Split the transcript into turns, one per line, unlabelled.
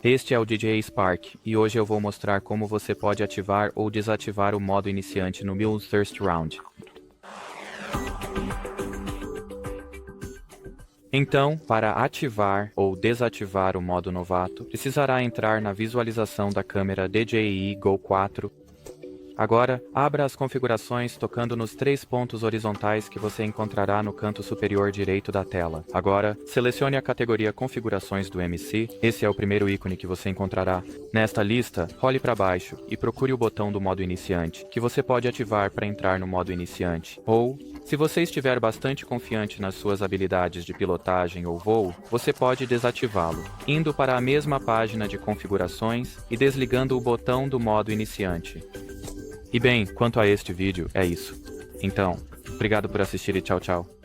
Este é o DJI Spark, e hoje eu vou mostrar como você pode ativar ou desativar o modo iniciante no meu First Round. Então, para ativar ou desativar o modo novato, precisará entrar na visualização da câmera DJI GO4. Agora, abra as configurações tocando nos 3 pontos horizontais que você encontrará no canto superior direito da tela. Agora, selecione a categoria Configurações do MC, esse é o primeiro ícone que você encontrará. Nesta lista, role para baixo e procure o botão do modo iniciante, que você pode ativar para entrar no modo iniciante. Ou, se você estiver bastante confiante nas suas habilidades de pilotagem ou voo, você pode desativá-lo, indo para a mesma página de configurações e desligando o botão do modo iniciante. E bem, quanto a este vídeo, é isso. Então, obrigado por assistir e tchau, tchau.